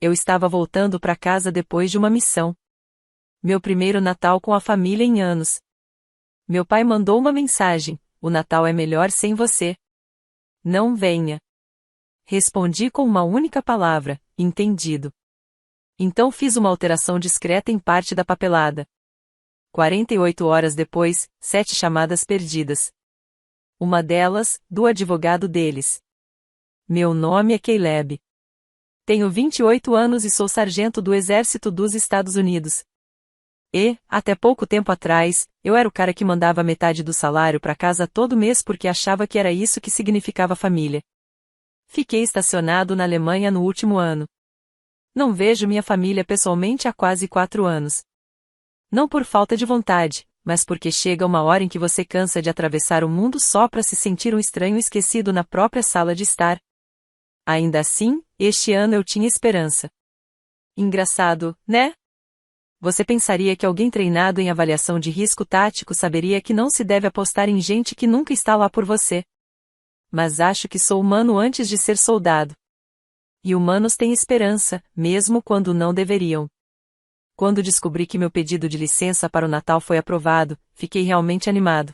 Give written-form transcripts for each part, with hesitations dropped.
Eu estava voltando para casa depois de uma missão. Meu primeiro Natal com a família em anos. Meu pai mandou uma mensagem: o Natal é melhor sem você. Não venha. Respondi com uma única palavra: entendido. Então fiz uma alteração discreta em parte da papelada. 48 horas depois, 7 chamadas perdidas. Uma delas, do advogado deles. Meu nome é Caleb. Tenho 28 anos e sou sargento do Exército dos Estados Unidos. E, até pouco tempo atrás, eu era o cara que mandava metade do salário para casa todo mês porque achava que era isso que significava família. Fiquei estacionado na Alemanha no último ano. Não vejo minha família pessoalmente há quase 4 anos. Não por falta de vontade, mas porque chega uma hora em que você cansa de atravessar o mundo só para se sentir um estranho esquecido na própria sala de estar. Ainda assim, este ano eu tinha esperança. Engraçado, né? Você pensaria que alguém treinado em avaliação de risco tático saberia que não se deve apostar em gente que nunca está lá por você. Mas acho que sou humano antes de ser soldado. E humanos têm esperança, mesmo quando não deveriam. Quando descobri que meu pedido de licença para o Natal foi aprovado, fiquei realmente animado.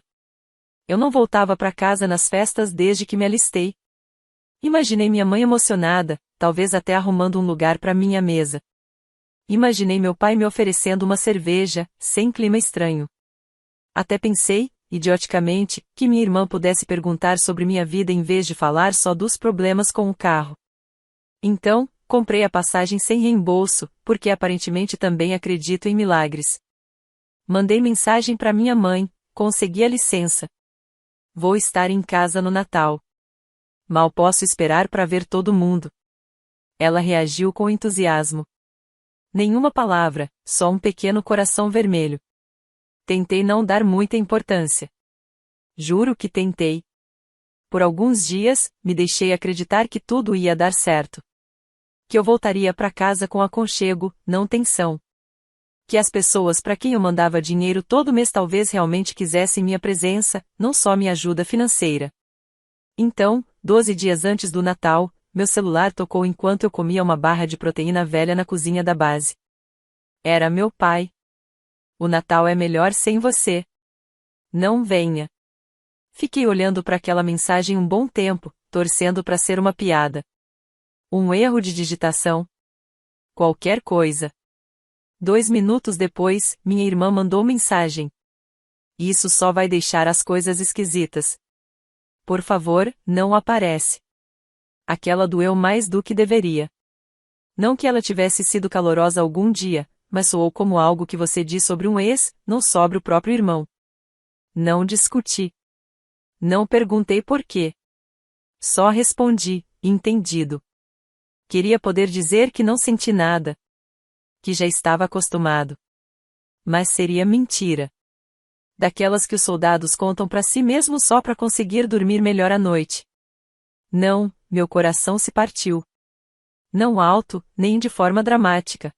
Eu não voltava para casa nas festas desde que me alistei. Imaginei minha mãe emocionada, talvez até arrumando um lugar para minha mesa. Imaginei meu pai me oferecendo uma cerveja, sem clima estranho. Até pensei, idioticamente, que minha irmã pudesse perguntar sobre minha vida em vez de falar só dos problemas com o carro. Então, comprei a passagem sem reembolso, porque aparentemente também acredito em milagres. Mandei mensagem para minha mãe: consegui a licença. Vou estar em casa no Natal. Mal posso esperar para ver todo mundo. Ela reagiu com entusiasmo. Nenhuma palavra, só um pequeno coração vermelho. Tentei não dar muita importância. Juro que tentei. Por alguns dias, me deixei acreditar que tudo ia dar certo. Que eu voltaria para casa com aconchego, não tensão. Que as pessoas para quem eu mandava dinheiro todo mês talvez realmente quisessem minha presença, não só minha ajuda financeira. Então, 12 dias antes do Natal, meu celular tocou enquanto eu comia uma barra de proteína velha na cozinha da base. Era meu pai. O Natal é melhor sem você. Não venha. Fiquei olhando para aquela mensagem um bom tempo, torcendo para ser uma piada. Um erro de digitação. Qualquer coisa. 2 minutos depois, minha irmã mandou mensagem. Isso só vai deixar as coisas esquisitas. Por favor, não aparece. Aquela doeu mais do que deveria. Não que ela tivesse sido calorosa algum dia, mas soou como algo que você diz sobre um ex, não sobre o próprio irmão. Não discuti. Não perguntei por quê. Só respondi: entendido. Queria poder dizer que não senti nada. Que já estava acostumado. Mas seria mentira. Daquelas que os soldados contam para si mesmos só para conseguir dormir melhor à noite. Não, meu coração se partiu. Não alto, nem de forma dramática.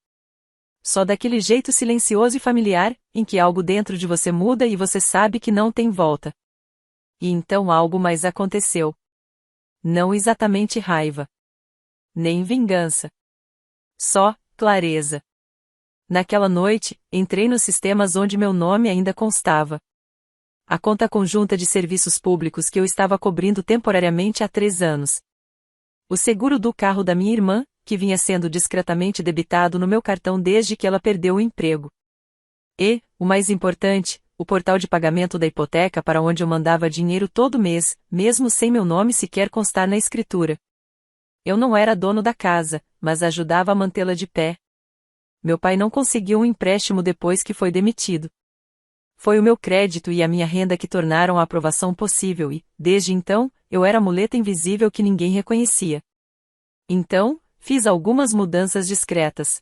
Só daquele jeito silencioso e familiar, em que algo dentro de você muda e você sabe que não tem volta. E então algo mais aconteceu. Não exatamente raiva. Nem vingança. Só clareza. Naquela noite, entrei nos sistemas onde meu nome ainda constava. A conta conjunta de serviços públicos que eu estava cobrindo temporariamente há 3 anos. O seguro do carro da minha irmã, que vinha sendo discretamente debitado no meu cartão desde que ela perdeu o emprego. E, o mais importante, o portal de pagamento da hipoteca para onde eu mandava dinheiro todo mês, mesmo sem meu nome sequer constar na escritura. Eu não era dono da casa, mas ajudava a mantê-la de pé. Meu pai não conseguiu um empréstimo depois que foi demitido. Foi o meu crédito e a minha renda que tornaram a aprovação possível e, desde então, eu era a muleta invisível que ninguém reconhecia. Então, fiz algumas mudanças discretas.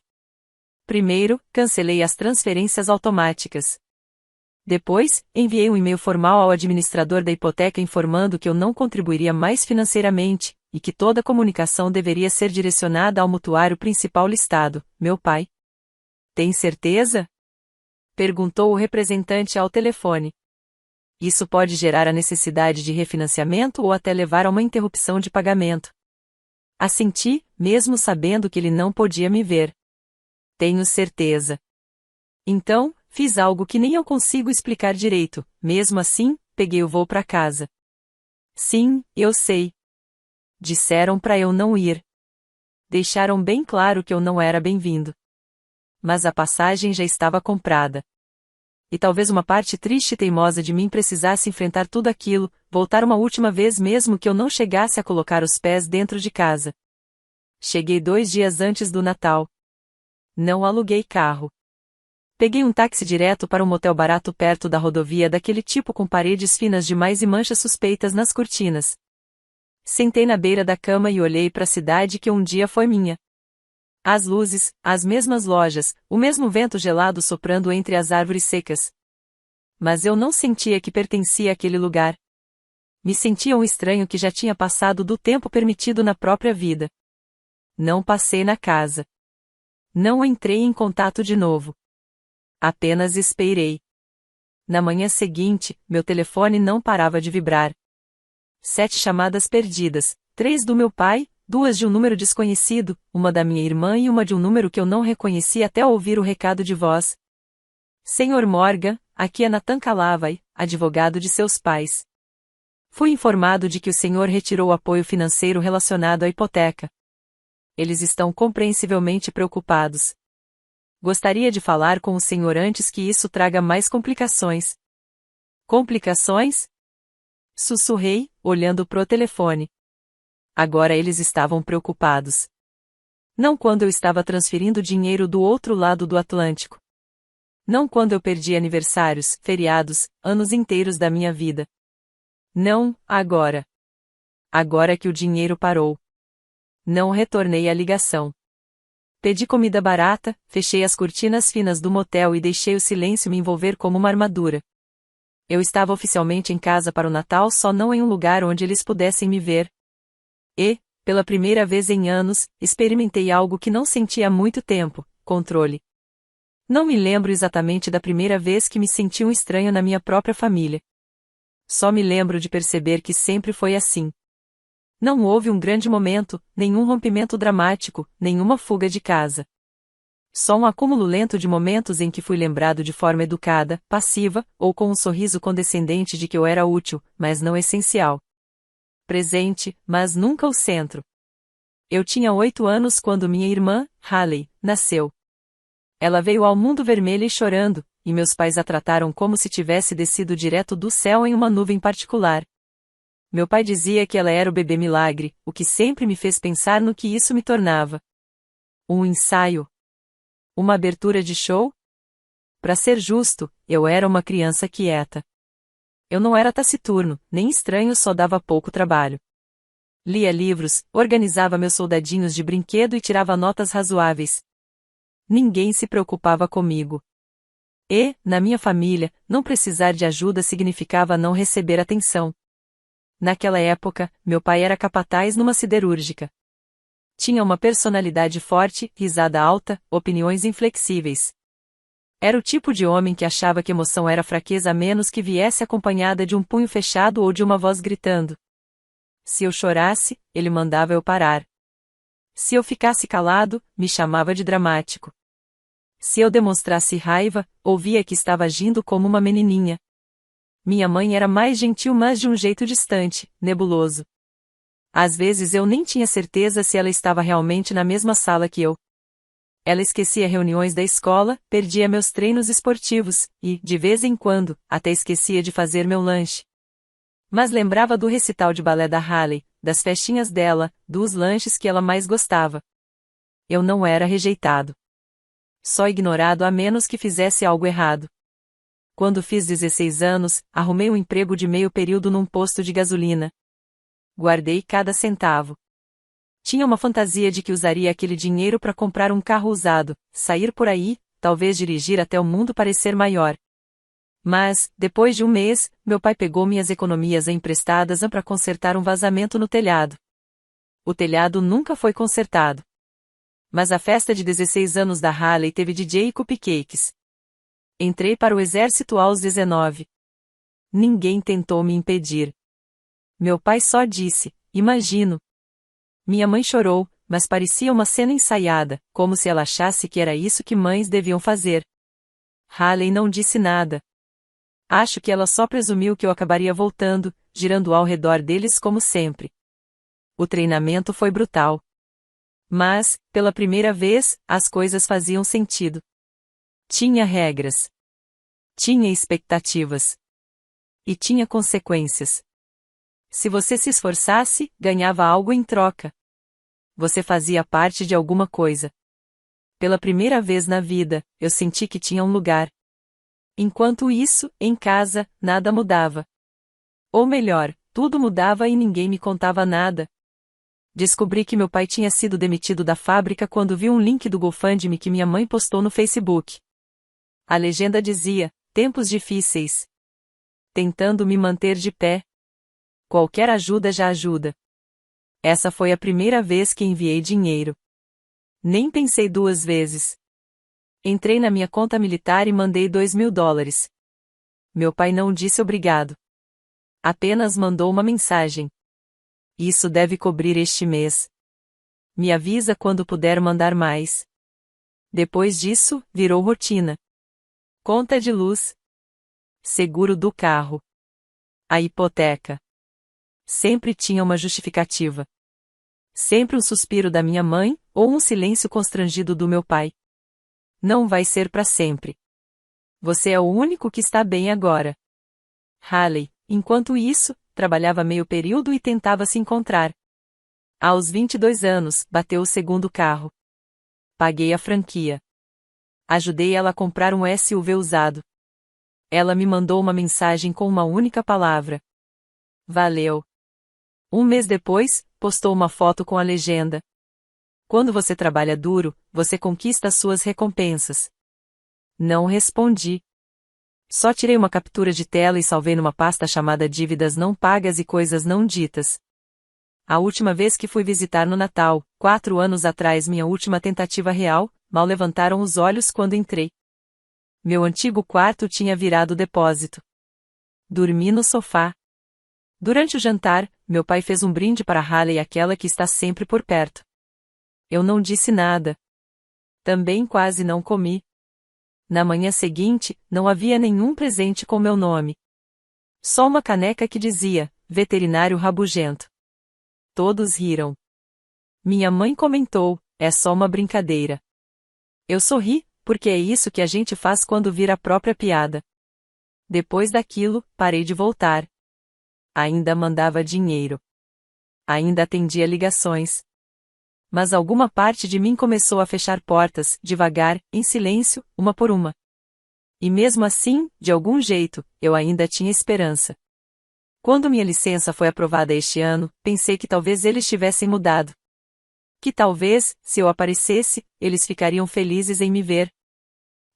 Primeiro, cancelei as transferências automáticas. Depois, enviei um e-mail formal ao administrador da hipoteca informando que eu não contribuiria mais financeiramente, e que toda comunicação deveria ser direcionada ao mutuário principal listado, meu pai. Tem certeza? Perguntou o representante ao telefone. Isso pode gerar a necessidade de refinanciamento ou até levar a uma interrupção de pagamento. Assenti, mesmo sabendo que ele não podia me ver. Tenho certeza. Então, fiz algo que nem eu consigo explicar direito. Mesmo assim, peguei o voo para casa. Sim, eu sei. Disseram para eu não ir. Deixaram bem claro que eu não era bem-vindo. Mas a passagem já estava comprada. E talvez uma parte triste e teimosa de mim precisasse enfrentar tudo aquilo, voltar uma última vez mesmo que eu não chegasse a colocar os pés dentro de casa. Cheguei 2 dias antes do Natal. Não aluguei carro. Peguei um táxi direto para um motel barato perto da rodovia daquele tipo com paredes finas demais e manchas suspeitas nas cortinas. Sentei na beira da cama e olhei para a cidade que um dia foi minha. As luzes, as mesmas lojas, o mesmo vento gelado soprando entre as árvores secas. Mas eu não sentia que pertencia àquele lugar. Me sentia um estranho que já tinha passado do tempo permitido na própria vida. Não passei na casa. Não entrei em contato de novo. Apenas esperei. Na manhã seguinte, meu telefone não parava de vibrar. 7 chamadas perdidas, 3 do meu pai, 2 de um número desconhecido, uma da minha irmã e uma de um número que eu não reconheci até ouvir o recado de voz. Senhor Morgan, aqui é Nathan Calavai, advogado de seus pais. Fui informado de que o senhor retirou o apoio financeiro relacionado à hipoteca. Eles estão compreensivelmente preocupados. Gostaria de falar com o senhor antes que isso traga mais complicações. Complicações? Sussurrei, olhando pro telefone. Agora eles estavam preocupados. Não quando eu estava transferindo dinheiro do outro lado do Atlântico. Não quando eu perdi aniversários, feriados, anos inteiros da minha vida. Não, agora. Agora que o dinheiro parou. Não retornei a ligação. Pedi comida barata, fechei as cortinas finas do motel e deixei o silêncio me envolver como uma armadura. Eu estava oficialmente em casa para o Natal, só não em um lugar onde eles pudessem me ver. E, pela primeira vez em anos, experimentei algo que não senti há muito tempo: controle. Não me lembro exatamente da primeira vez que me senti um estranho na minha própria família. Só me lembro de perceber que sempre foi assim. Não houve um grande momento, nenhum rompimento dramático, nenhuma fuga de casa. Só um acúmulo lento de momentos em que fui lembrado de forma educada, passiva, ou com um sorriso condescendente de que eu era útil, mas não essencial. Presente, mas nunca o centro. Eu tinha 8 anos quando minha irmã, Haley, nasceu. Ela veio ao mundo vermelha e chorando, e meus pais a trataram como se tivesse descido direto do céu em uma nuvem particular. Meu pai dizia que ela era o bebê milagre, o que sempre me fez pensar no que isso me tornava. Um ensaio? Uma abertura de show? Para ser justo, eu era uma criança quieta. Eu não era taciturno, nem estranho, só dava pouco trabalho. Lia livros, organizava meus soldadinhos de brinquedo e tirava notas razoáveis. Ninguém se preocupava comigo. E, na minha família, não precisar de ajuda significava não receber atenção. Naquela época, meu pai era capataz numa siderúrgica. Tinha uma personalidade forte, risada alta, opiniões inflexíveis. Era o tipo de homem que achava que emoção era fraqueza a menos que viesse acompanhada de um punho fechado ou de uma voz gritando. Se eu chorasse, ele mandava eu parar. Se eu ficasse calado, me chamava de dramático. Se eu demonstrasse raiva, ouvia que estava agindo como uma menininha. Minha mãe era mais gentil, mas de um jeito distante, nebuloso. Às vezes eu nem tinha certeza se ela estava realmente na mesma sala que eu. Ela esquecia reuniões da escola, perdia meus treinos esportivos, e, de vez em quando, até esquecia de fazer meu lanche. Mas lembrava do recital de balé da Haley, das festinhas dela, dos lanches que ela mais gostava. Eu não era rejeitado. Só ignorado a menos que fizesse algo errado. Quando fiz 16 anos, arrumei um emprego de meio período num posto de gasolina. Guardei cada centavo. Tinha uma fantasia de que usaria aquele dinheiro para comprar um carro usado, sair por aí, talvez dirigir até o mundo parecer maior. Mas, depois de um mês, meu pai pegou minhas economias emprestadas para consertar um vazamento no telhado. O telhado nunca foi consertado. Mas a festa de 16 anos da Haley teve DJ e cupcakes. Entrei para o exército aos 19. Ninguém tentou me impedir. Meu pai só disse: imagino. Minha mãe chorou, mas parecia uma cena ensaiada, como se ela achasse que era isso que mães deviam fazer. Haley não disse nada. Acho que ela só presumiu que eu acabaria voltando, girando ao redor deles como sempre. O treinamento foi brutal. Mas, pela primeira vez, as coisas faziam sentido. Tinha regras. Tinha expectativas. E tinha consequências. Se você se esforçasse, ganhava algo em troca. Você fazia parte de alguma coisa. Pela primeira vez na vida, eu senti que tinha um lugar. Enquanto isso, em casa, nada mudava. Ou melhor, tudo mudava e ninguém me contava nada. Descobri que meu pai tinha sido demitido da fábrica quando vi um link do GoFundMe que minha mãe postou no Facebook. A legenda dizia: tempos difíceis. Tentando me manter de pé. Qualquer ajuda já ajuda. Essa foi a primeira vez que enviei dinheiro. Nem pensei duas vezes. Entrei na minha conta militar e mandei $2.000. Meu pai não disse obrigado. Apenas mandou uma mensagem. Isso deve cobrir este mês. Me avisa quando puder mandar mais. Depois disso, virou rotina. Conta de luz. Seguro do carro. A hipoteca. Sempre tinha uma justificativa. Sempre um suspiro da minha mãe, ou um silêncio constrangido do meu pai. Não vai ser para sempre. Você é o único que está bem agora. Haley, enquanto isso, trabalhava meio período e tentava se encontrar. Aos 22 anos, bateu o segundo carro. Paguei a franquia. Ajudei ela a comprar um SUV usado. Ela me mandou uma mensagem com uma única palavra. Valeu. Um mês depois, postou uma foto com a legenda: quando você trabalha duro, você conquista as suas recompensas. Não respondi. Só tirei uma captura de tela e salvei numa pasta chamada Dívidas Não Pagas e Coisas Não Ditas. A última vez que fui visitar no Natal, 4 anos atrás, minha última tentativa real, mal levantaram os olhos quando entrei. Meu antigo quarto tinha virado depósito. Dormi no sofá. Durante o jantar, meu pai fez um brinde para Haley, aquela que está sempre por perto. Eu não disse nada. Também quase não comi. Na manhã seguinte, não havia nenhum presente com meu nome. Só uma caneca que dizia: veterinário rabugento. Todos riram. Minha mãe comentou: é só uma brincadeira. Eu sorri, porque é isso que a gente faz quando vira a própria piada. Depois daquilo, parei de voltar. Ainda mandava dinheiro. Ainda atendia ligações. Mas alguma parte de mim começou a fechar portas, devagar, em silêncio, uma por uma. E mesmo assim, de algum jeito, eu ainda tinha esperança. Quando minha licença foi aprovada este ano, pensei que talvez eles tivessem mudado. Que talvez, se eu aparecesse, eles ficariam felizes em me ver.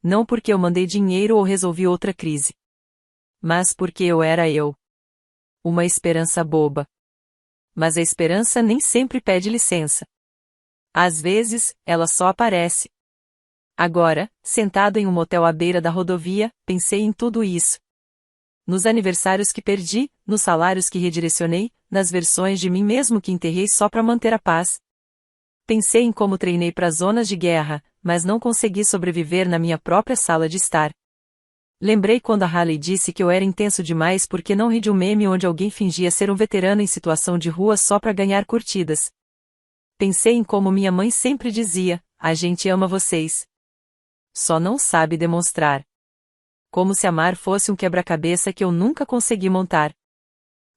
Não porque eu mandei dinheiro ou resolvi outra crise. Mas porque eu era eu. Uma esperança boba. Mas a esperança nem sempre pede licença. Às vezes, ela só aparece. Agora, sentado em um motel à beira da rodovia, pensei em tudo isso. Nos aniversários que perdi, nos salários que redirecionei, nas versões de mim mesmo que enterrei só para manter a paz. Pensei em como treinei para zonas de guerra, mas não consegui sobreviver na minha própria sala de estar. Lembrei quando a Haley disse que eu era intenso demais porque não ri de um meme onde alguém fingia ser um veterano em situação de rua só para ganhar curtidas. Pensei em como minha mãe sempre dizia: a gente ama vocês. Só não sabe demonstrar. Como se amar fosse um quebra-cabeça que eu nunca consegui montar.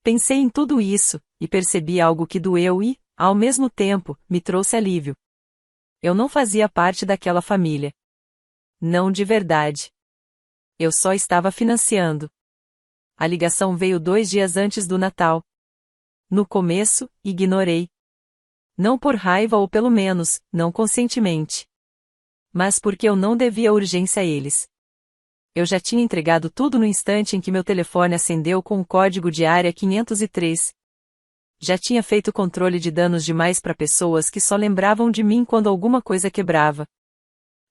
Pensei em tudo isso, e percebi algo que doeu e, ao mesmo tempo, me trouxe alívio. Eu não fazia parte daquela família. Não de verdade. Eu só estava financiando. A ligação veio 2 dias antes do Natal. No começo, ignorei. Não por raiva ou pelo menos, não conscientemente. Mas porque eu não devia urgência a eles. Eu já tinha entregado tudo no instante em que meu telefone acendeu com o código de área 503. Já tinha feito controle de danos demais para pessoas que só lembravam de mim quando alguma coisa quebrava.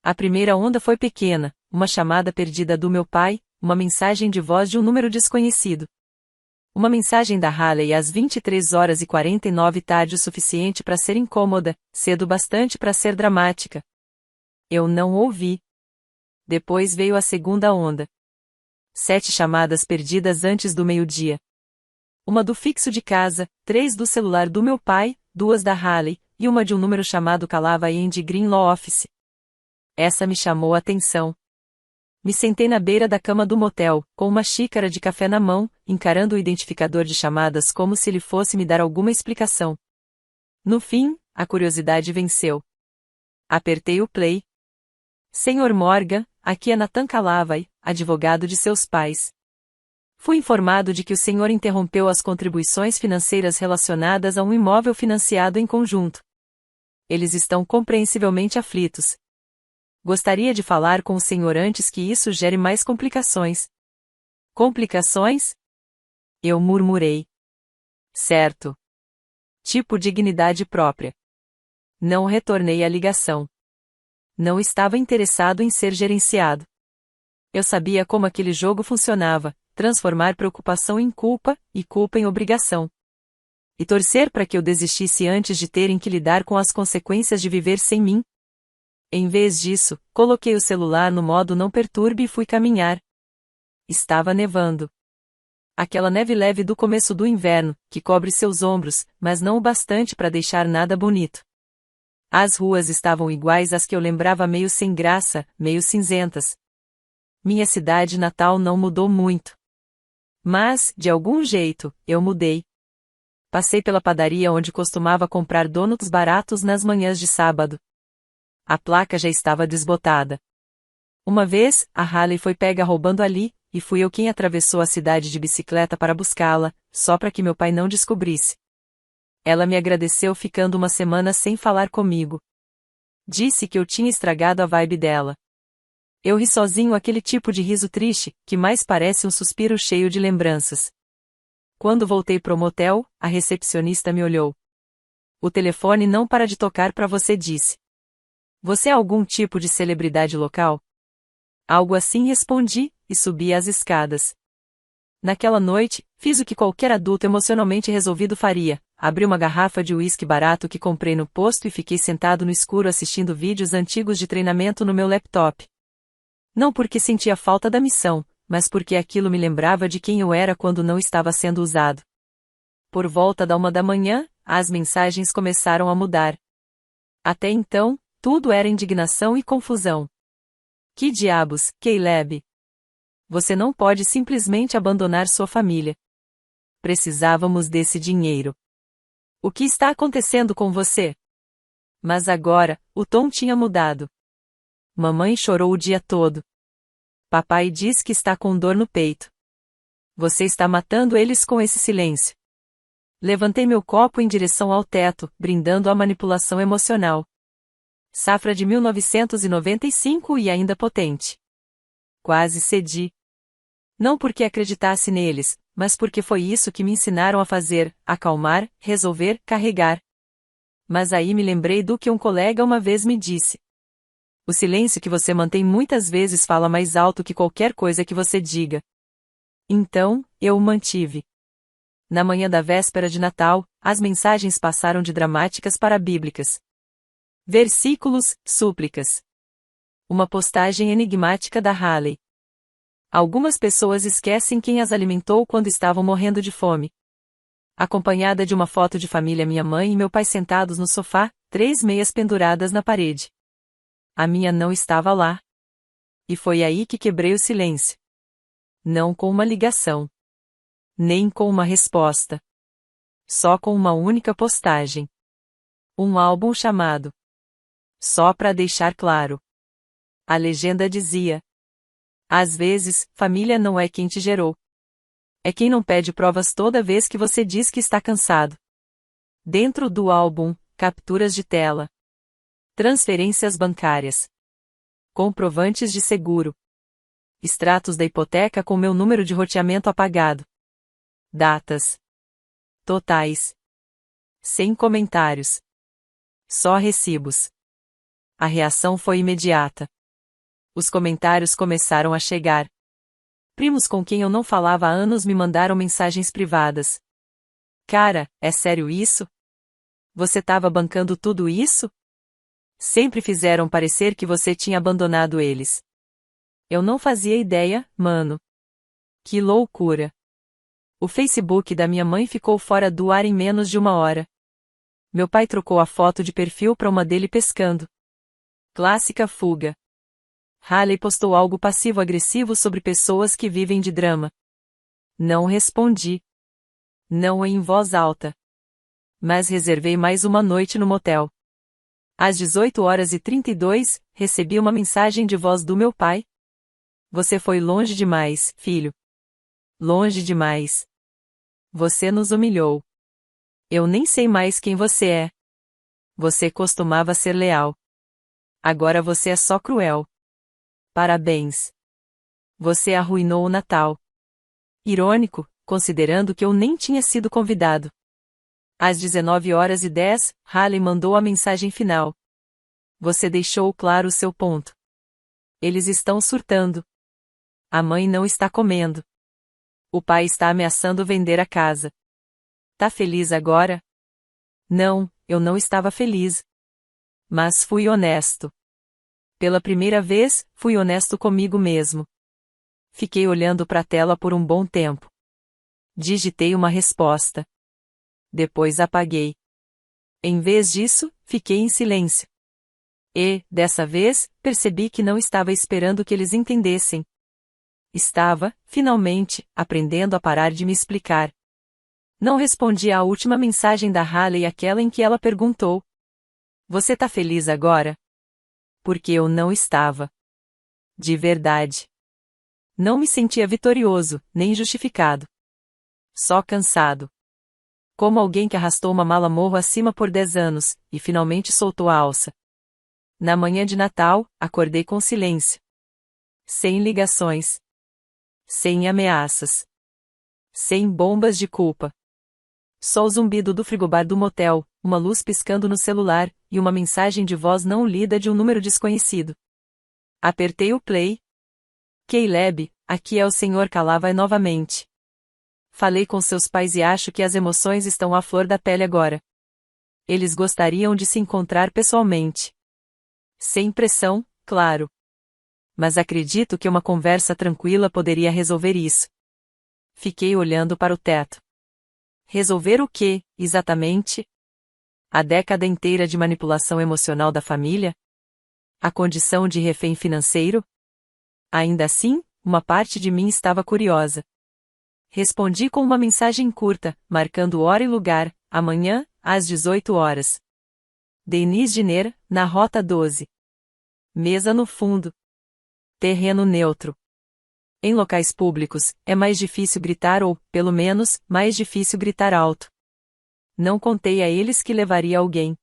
A primeira onda foi pequena, uma chamada perdida do meu pai, uma mensagem de voz de um número desconhecido. Uma mensagem da Haley às 23h49 tarde o suficiente para ser incômoda, cedo bastante para ser dramática. Eu não ouvi. Depois veio a segunda onda. 7 chamadas perdidas antes do meio-dia. Uma do fixo de casa, 3 do celular do meu pai, 2 da Haley, e uma de um número chamado Calava Andy Green Law Office. Essa me chamou a atenção. Me sentei na beira da cama do motel, com uma xícara de café na mão, encarando o identificador de chamadas como se ele fosse me dar alguma explicação. No fim, a curiosidade venceu. Apertei o play. Senhor Morgan, aqui é Nathan Calavai, advogado de seus pais. Fui informado de que o senhor interrompeu as contribuições financeiras relacionadas a um imóvel financiado em conjunto. Eles estão compreensivelmente aflitos. Gostaria de falar com o senhor antes que isso gere mais complicações. Complicações? Eu murmurei. Certo. Tipo dignidade própria. Não retornei a ligação. Não estava interessado em ser gerenciado. Eu sabia como aquele jogo funcionava, transformar preocupação em culpa, e culpa em obrigação. E torcer para que eu desistisse antes de terem que lidar com as consequências de viver sem mim. Em vez disso, coloquei o celular no modo não perturbe e fui caminhar. Estava nevando. Aquela neve leve do começo do inverno, que cobre seus ombros, mas não o bastante para deixar nada bonito. As ruas estavam iguais às que eu lembrava, meio sem graça, meio cinzentas. Minha cidade natal não mudou muito. Mas, de algum jeito, eu mudei. Passei pela padaria onde costumava comprar donuts baratos nas manhãs de sábado. A placa já estava desbotada. Uma vez, a Haley foi pega roubando ali, e fui eu quem atravessou a cidade de bicicleta para buscá-la, só para que meu pai não descobrisse. Ela me agradeceu ficando uma semana sem falar comigo. Disse que eu tinha estragado a vibe dela. Eu ri sozinho, aquele tipo de riso triste, que mais parece um suspiro cheio de lembranças. Quando voltei pro motel, a recepcionista me olhou. O telefone não para de tocar para você, disse. Você é algum tipo de celebridade local? Algo assim, respondi, e subi as escadas. Naquela noite, fiz o que qualquer adulto emocionalmente resolvido faria. Abri uma garrafa de uísque barato que comprei no posto e fiquei sentado no escuro assistindo vídeos antigos de treinamento no meu laptop. Não porque sentia falta da missão, mas porque aquilo me lembrava de quem eu era quando não estava sendo usado. Por volta da 1 da manhã, as mensagens começaram a mudar. Até então, tudo era indignação e confusão. Que diabos, Caleb? Você não pode simplesmente abandonar sua família. Precisávamos desse dinheiro. O que está acontecendo com você? Mas agora, o tom tinha mudado. Mamãe chorou o dia todo. Papai diz que está com dor no peito. Você está matando eles com esse silêncio. Levantei meu copo em direção ao teto, brindando a manipulação emocional. Safra de 1995 e ainda potente. Quase cedi. Não porque acreditasse neles, mas porque foi isso que me ensinaram a fazer, acalmar, resolver, carregar. Mas aí me lembrei do que um colega uma vez me disse. O silêncio que você mantém muitas vezes fala mais alto que qualquer coisa que você diga. Então, eu o mantive. Na manhã da véspera de Natal, as mensagens passaram de dramáticas para bíblicas. Versículos, súplicas. Uma postagem enigmática da Haley. Algumas pessoas esquecem quem as alimentou quando estavam morrendo de fome. Acompanhada de uma foto de família, minha mãe e meu pai sentados no sofá, 3 meias penduradas na parede. A minha não estava lá. E foi aí que quebrei o silêncio. Não com uma ligação. Nem com uma resposta. Só com uma única postagem. Um álbum chamado Só para deixar claro. A legenda dizia: às vezes, família não é quem te gerou. É quem não pede provas toda vez que você diz que está cansado. Dentro do álbum, capturas de tela. Transferências bancárias. Comprovantes de seguro. Extratos da hipoteca com meu número de roteamento apagado. Datas. Totais. Sem comentários. Só recibos. A reação foi imediata. Os comentários começaram a chegar. Primos com quem eu não falava há anos me mandaram mensagens privadas. Cara, é sério isso? Você tava bancando tudo isso? Sempre fizeram parecer que você tinha abandonado eles. Eu não fazia ideia, mano. Que loucura. O Facebook da minha mãe ficou fora do ar em menos de uma hora. Meu pai trocou a foto de perfil para uma dele pescando. Clássica fuga. Haley postou algo passivo-agressivo sobre pessoas que vivem de drama. Não respondi. Não em voz alta. Mas reservei mais uma noite no motel. Às 18h32, recebi uma mensagem de voz do meu pai. Você foi longe demais, filho. Longe demais. Você nos humilhou. Eu nem sei mais quem você é. Você costumava ser leal. Agora você é só cruel. Parabéns. Você arruinou o Natal. Irônico, considerando que eu nem tinha sido convidado. Às 19h10, Haley mandou a mensagem final. Você deixou claro o seu ponto. Eles estão surtando. A mãe não está comendo. O pai está ameaçando vender a casa. Tá feliz agora? Não, eu não estava feliz. Mas fui honesto. Pela primeira vez, fui honesto comigo mesmo. Fiquei olhando para a tela por um bom tempo. Digitei uma resposta. Depois apaguei. Em vez disso, fiquei em silêncio. E, dessa vez, percebi que não estava esperando que eles entendessem. Estava, finalmente, aprendendo a parar de me explicar. Não respondi à última mensagem da Haley, aquela em que ela perguntou: Você tá feliz agora? Porque eu não estava. De verdade. Não me sentia vitorioso, nem justificado. Só cansado. Como alguém que arrastou uma mala morro acima por 10 anos, e finalmente soltou a alça. Na manhã de Natal, acordei com silêncio. Sem ligações. Sem ameaças. Sem bombas de culpa. Só o zumbido do frigobar do motel, uma luz piscando no celular, e uma mensagem de voz não lida de um número desconhecido. Apertei o play. Caleb, aqui é o Sr. Calavai novamente. Falei com seus pais e acho que as emoções estão à flor da pele agora. Eles gostariam de se encontrar pessoalmente. Sem pressão, claro. Mas acredito que uma conversa tranquila poderia resolver isso. Fiquei olhando para o teto. Resolver o quê, exatamente? A década inteira de manipulação emocional da família? A condição de refém financeiro? Ainda assim, uma parte de mim estava curiosa. Respondi com uma mensagem curta, marcando hora e lugar, amanhã, às 18h. Denise Giner, na Rota 12. Mesa no fundo. Terreno neutro. Em locais públicos, é mais difícil gritar ou, pelo menos, mais difícil gritar alto. Não contei a eles que levaria alguém.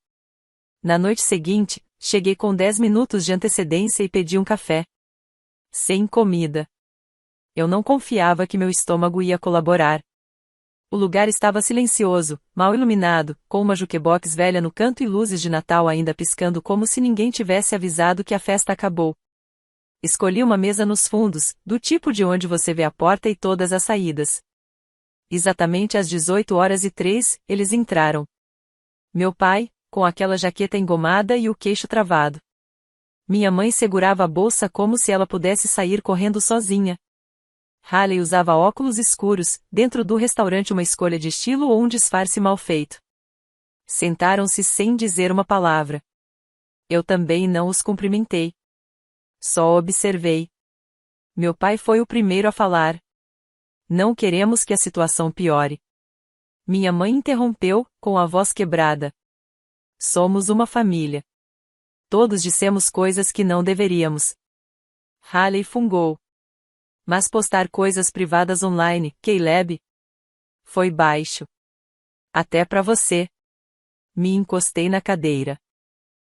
Na noite seguinte, cheguei com 10 minutos de antecedência e pedi um café. Sem comida. Eu não confiava que meu estômago ia colaborar. O lugar estava silencioso, mal iluminado, com uma jukebox velha no canto e luzes de Natal ainda piscando como se ninguém tivesse avisado que a festa acabou. Escolhi uma mesa nos fundos, do tipo de onde você vê a porta e todas as saídas. Exatamente às 18h03, eles entraram. Meu pai, com aquela jaqueta engomada e o queixo travado. Minha mãe segurava a bolsa como se ela pudesse sair correndo sozinha. Haley usava óculos escuros, dentro do restaurante uma escolha de estilo ou um disfarce mal feito. Sentaram-se sem dizer uma palavra. Eu também não os cumprimentei. Só observei. Meu pai foi o primeiro a falar. Não queremos que a situação piore. Minha mãe interrompeu, com a voz quebrada. Somos uma família. Todos dissemos coisas que não deveríamos. Haley fungou. Mas postar coisas privadas online, Caleb? Foi baixo. Até pra você. Me encostei na cadeira.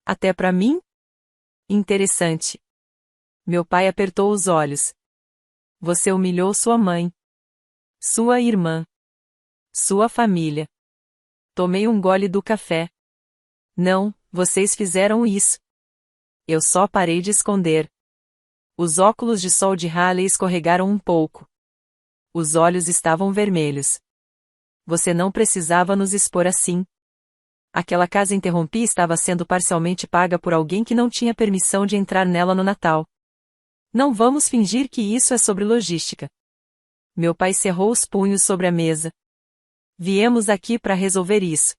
Até pra mim? Interessante. Meu pai apertou os olhos. Você humilhou sua mãe. Sua irmã. Sua família. Tomei um gole do café. Não, vocês fizeram isso. Eu só parei de esconder. Os óculos de sol de Haley escorregaram um pouco. Os olhos estavam vermelhos. Você não precisava nos expor assim. Aquela casa interrompida estava sendo parcialmente paga por alguém que não tinha permissão de entrar nela no Natal. Não vamos fingir que isso é sobre logística. Meu pai cerrou os punhos sobre a mesa. Viemos aqui para resolver isso.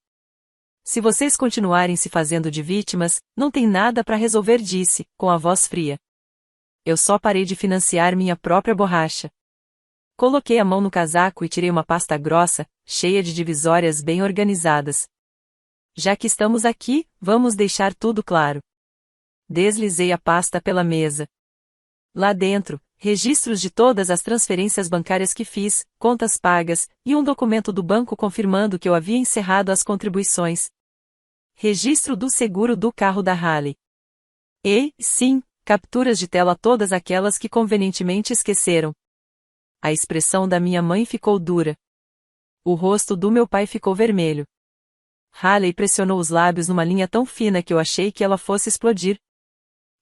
Se vocês continuarem se fazendo de vítimas, não tem nada para resolver, disse, com a voz fria. Eu só parei de financiar minha própria borracha. Coloquei a mão no casaco e tirei uma pasta grossa, cheia de divisórias bem organizadas. Já que estamos aqui, vamos deixar tudo claro. Deslizei a pasta pela mesa. Lá dentro, registros de todas as transferências bancárias que fiz, contas pagas, e um documento do banco confirmando que eu havia encerrado as contribuições. Registro do seguro do carro da Haley. E, sim, capturas de tela todas aquelas que convenientemente esqueceram. A expressão da minha mãe ficou dura. O rosto do meu pai ficou vermelho. Haley pressionou os lábios numa linha tão fina que eu achei que ela fosse explodir.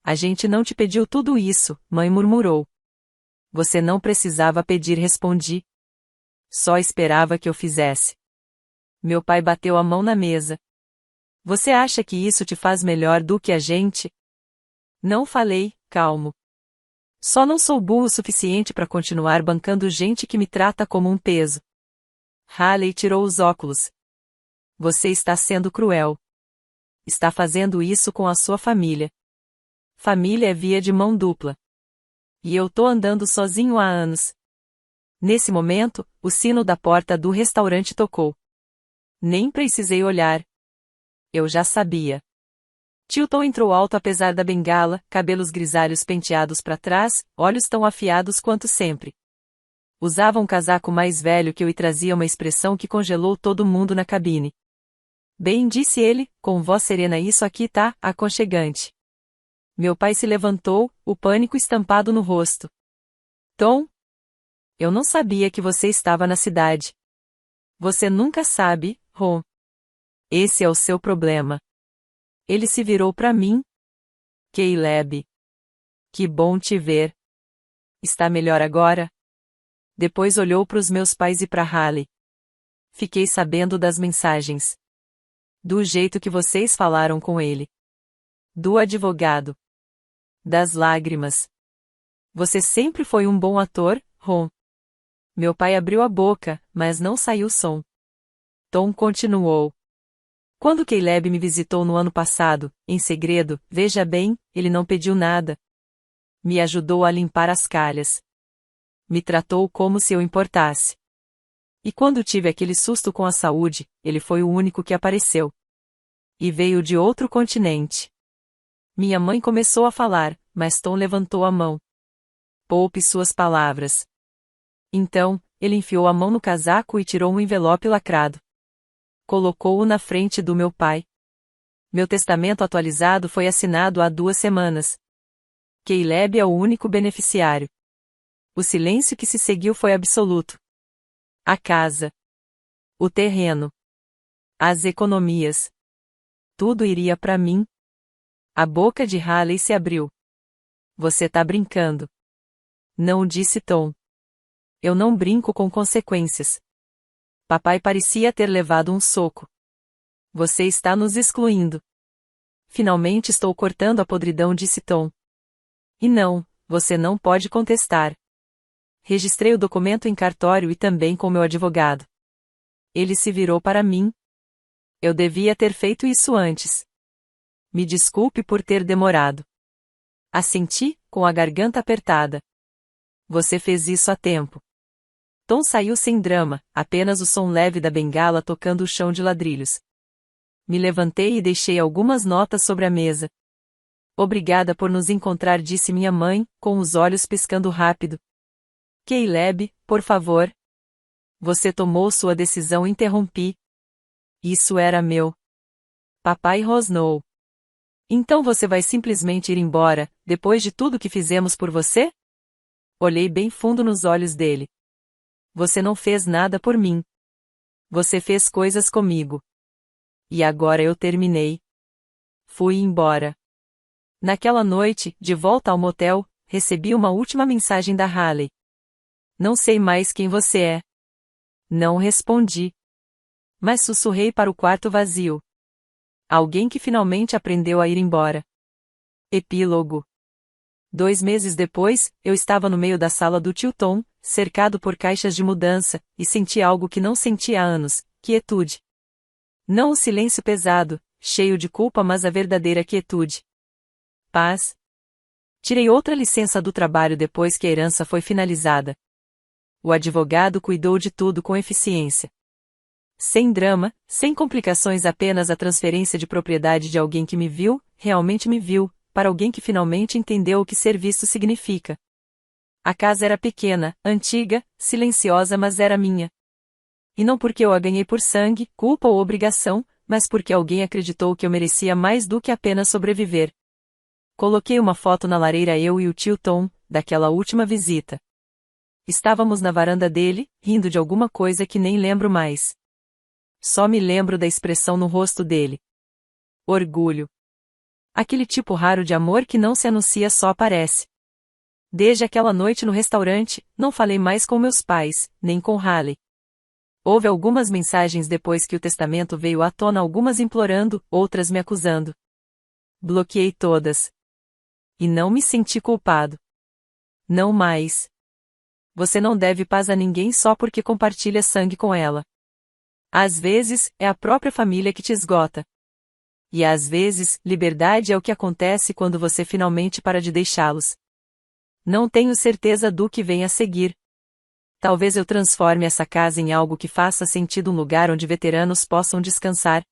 A gente não te pediu tudo isso, mãe murmurou. Você não precisava pedir, respondi. Só esperava que eu fizesse. Meu pai bateu a mão na mesa. Você acha que isso te faz melhor do que a gente? Não falei, calmo. Só não sou burro o suficiente para continuar bancando gente que me trata como um peso. Haley tirou os óculos. Você está sendo cruel. Está fazendo isso com a sua família. Família é via de mão dupla. E eu tô andando sozinho há anos. Nesse momento, o sino da porta do restaurante tocou. Nem precisei olhar. Eu já sabia. Tilton entrou alto apesar da bengala, cabelos grisalhos penteados para trás, olhos tão afiados quanto sempre. Usava um casaco mais velho que eu e trazia uma expressão que congelou todo mundo na cabine. Bem, disse ele, com voz serena, isso aqui tá aconchegante. Meu pai se levantou, o pânico estampado no rosto. Tom? Eu não sabia que você estava na cidade. Você nunca sabe, Ron. Esse é o seu problema. Ele se virou para mim. Caleb. Que bom te ver. Está melhor agora? Depois olhou para os meus pais e para Haley. Fiquei sabendo das mensagens. Do jeito que vocês falaram com ele. Do advogado. Das lágrimas. Você sempre foi um bom ator, Ron. Meu pai abriu a boca, mas não saiu som. Tom continuou. Quando Caleb me visitou no ano passado, em segredo, veja bem, ele não pediu nada. Me ajudou a limpar as calhas. Me tratou como se eu importasse. E quando tive aquele susto com a saúde, ele foi o único que apareceu. E veio de outro continente. Minha mãe começou a falar, mas Tom levantou a mão. Poupe suas palavras. Então, ele enfiou a mão no casaco e tirou um envelope lacrado. Colocou-o na frente do meu pai. Meu testamento atualizado foi assinado há 2 semanas. Caleb é o único beneficiário. O silêncio que se seguiu foi absoluto. A casa. O terreno. As economias. Tudo iria para mim. A boca de Haley se abriu. Você tá brincando. Não, disse Tom. Eu não brinco com consequências. Papai parecia ter levado um soco. Você está nos excluindo. Finalmente estou cortando a podridão, disse Tom. E não, você não pode contestar. Registrei o documento em cartório e também com meu advogado. Ele se virou para mim. Eu devia ter feito isso antes. Me desculpe por ter demorado. Assenti, com a garganta apertada. Você fez isso a tempo. Tom saiu sem drama, apenas o som leve da bengala tocando o chão de ladrilhos. Me levantei e deixei algumas notas sobre a mesa. Obrigada por nos encontrar, disse minha mãe, com os olhos piscando rápido. Caleb, por favor. Você tomou sua decisão, interrompi. Isso era meu. Papai rosnou. Então você vai simplesmente ir embora, depois de tudo que fizemos por você? Olhei bem fundo nos olhos dele. Você não fez nada por mim. Você fez coisas comigo. E agora eu terminei. Fui embora. Naquela noite, de volta ao motel, recebi uma última mensagem da Haley. Não sei mais quem você é. Não respondi. Mas sussurrei para o quarto vazio. Alguém que finalmente aprendeu a ir embora. Epílogo. 2 meses depois, eu estava no meio da sala do tio Tom, cercado por caixas de mudança, e senti algo que não sentia há anos: quietude. Não o silêncio pesado, cheio de culpa, mas a verdadeira quietude. Paz. Tirei outra licença do trabalho depois que a herança foi finalizada. O advogado cuidou de tudo com eficiência. Sem drama, sem complicações, apenas a transferência de propriedade de alguém que me viu, realmente me viu, para alguém que finalmente entendeu o que ser visto significa. A casa era pequena, antiga, silenciosa, mas era minha. E não porque eu a ganhei por sangue, culpa ou obrigação, mas porque alguém acreditou que eu merecia mais do que apenas sobreviver. Coloquei uma foto na lareira, eu e o tio Tom, daquela última visita. Estávamos na varanda dele, rindo de alguma coisa que nem lembro mais. Só me lembro da expressão no rosto dele. Orgulho. Aquele tipo raro de amor que não se anuncia, só aparece. Desde aquela noite no restaurante, não falei mais com meus pais, nem com Haley. Houve algumas mensagens depois que o testamento veio à tona, algumas implorando, outras me acusando. Bloqueei todas. E não me senti culpado. Não mais. Você não deve paz a ninguém só porque compartilha sangue com ela. Às vezes, é a própria família que te esgota. E às vezes, liberdade é o que acontece quando você finalmente para de deixá-los. Não tenho certeza do que vem a seguir. Talvez eu transforme essa casa em algo que faça sentido, um lugar onde veteranos possam descansar.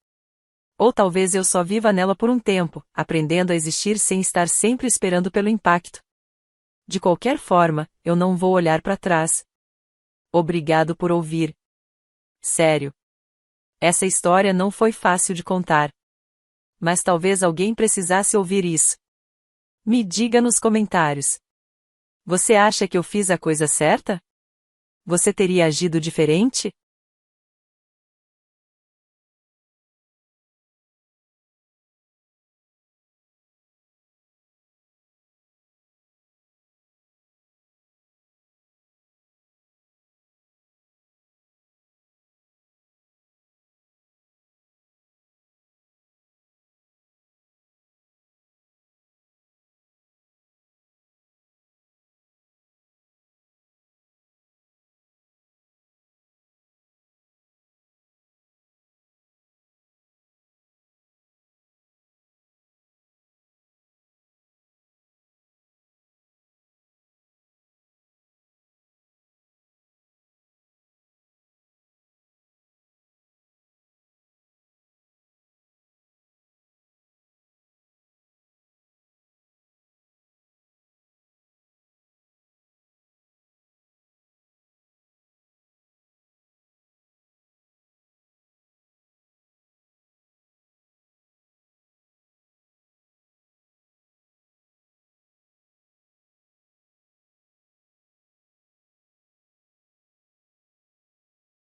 Ou talvez eu só viva nela por um tempo, aprendendo a existir sem estar sempre esperando pelo impacto. De qualquer forma, eu não vou olhar para trás. Obrigado por ouvir. Sério. Essa história não foi fácil de contar. Mas talvez alguém precisasse ouvir isso. Me diga nos comentários. Você acha que eu fiz a coisa certa? Você teria agido diferente?